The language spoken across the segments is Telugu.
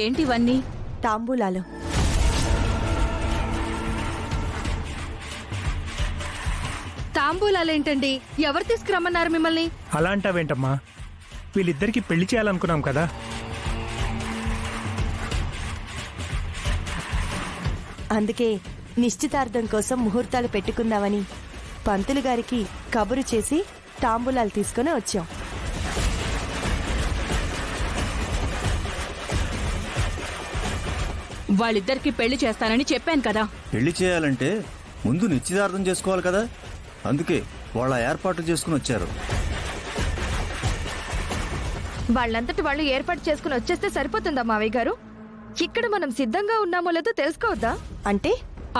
ఏంటివన్నీ? తాంబూలాలు. తాంబూలాలేంటండి? ఎవరు తీసుకురమ్మన్నారు మిమ్మల్ని? అలా అంటావేంటమ్మా? వీళ్ళిద్దరికి పెళ్లి చేయాలనుకున్నాం కదా. అందుకే నిశ్చితార్థం కోసం ముహూర్తాలు పెట్టుకుందామని పంతులు గారికి కబురు చేసి తాంబూలాలు తీసుకుని వచ్చాం. వాళ్ళిద్దరికి పెళ్లి చేస్తానని చెప్పాను కదా. పెళ్లి చేయాలంటే ముందు నిశ్చితార్థం చేసుకోవాలి కదా, అందుకే వాళ్ళ ఏర్పాట్లు చేసుకుని వచ్చారు. వాళ్ళంతటి వాళ్ళు ఏర్పాటు చేసుకుని వచ్చేస్తే సరిపోతుందా మావయ్య గారు? ఇక్కడ మనం సిద్ధంగా ఉన్నామో లేదో తెలుసుకోవద్దా? అంటే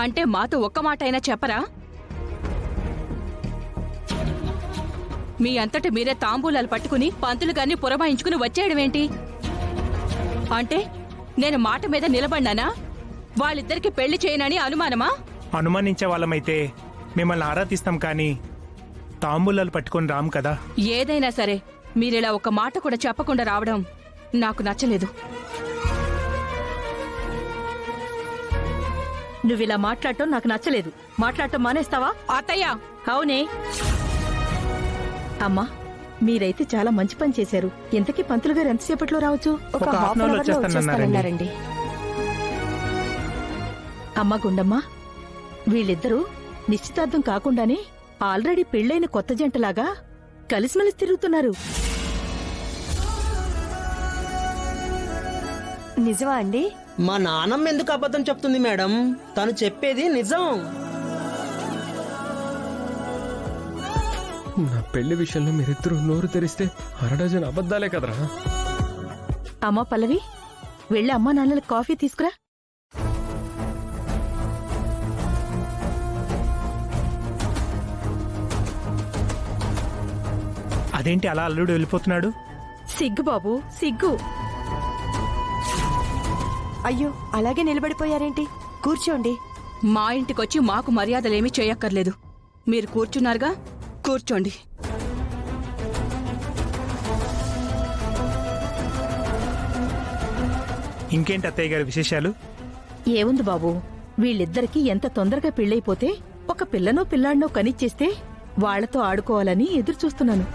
అంటే మాతో ఒక్క మాట అయినా చెప్పరా? మీ అంతటి మీరే తాంబూలాలు పట్టుకుని పంతులు గారిని పురమాయించుకుని వచ్చేయడమేంటి? అంటే నేను మాట మీద నిలబడినానా? వాళ్ళిద్దరికి పెళ్లి చేయనని అనుమానమా? అనుమానించే వాళ్ళమైతే మిమ్మల్ని ఆరాధిస్తాం కానీ తాంబూలాలు పట్టుకొని రాము కదా. ఏదైనా సరే మీరిలా ఒక మాట కూడా చెప్పకుండా రావడం నాకు నచ్చలేదు. నువ్విలా మాట్లాడటం నాకు నచ్చలేదు. మాట్లాడటం మానేస్తావా? అత్తయ్య! అవునే. అమ్మా, మీరైతే చాలా మంచి పని చేశారు. ఇంతకీ పంతులు గారు ఎంతసేపట్లో రావచ్చు? ఒక హాఫ్ అన్ అవర్ లో వచ్చేస్తానన్నారండి. అమ్మా గుండమ్మ, వీళ్ళిద్దరూ నిశ్చితార్థం కాకుండానే ఆల్రెడీ పెళ్లైన కొత్త జంటలాగా కలిసిమెలిసి తిరుగుతున్నారు. నిజమా అండి? మా నాన్నమ్మ ఎందుకు అబద్ధం చెప్తుంది మేడం? తను చెప్పేది నిజం. నా పెళ్లి విషయంలో మీరిద్దరూ నోరు తెరిస్తే అరడజన్ అబద్ధాలే కదరా. అమ్మా పల్లవి, వెళ్ళి అమ్మా నాన్నలకు కాఫీ తీసుకురా. అదేంటి అలా అల్లుడు వెళ్ళిపోతున్నాడు? సిగ్గు బాబు, సిగ్గు. అయ్యో, అలాగే నిలబడిపోయారేంటి? కూర్చోండి. మా ఇంటికొచ్చి మాకు మర్యాదలేమీ చేయక్కర్లేదు. మీరు కూర్చున్నారుగా, కూర్చోండి. ఇంకేంటి అత్తయ్య గారి విశేషాలు? ఏముంది బాబు, వీళ్ళిద్దరికీ ఎంత తొందరగా పెళ్ళైపోతే ఒక పిల్లనో పిల్లాడినో కనిచ్చేస్తే వాళ్లతో ఆడుకోవాలని ఎదురు చూస్తున్నాను.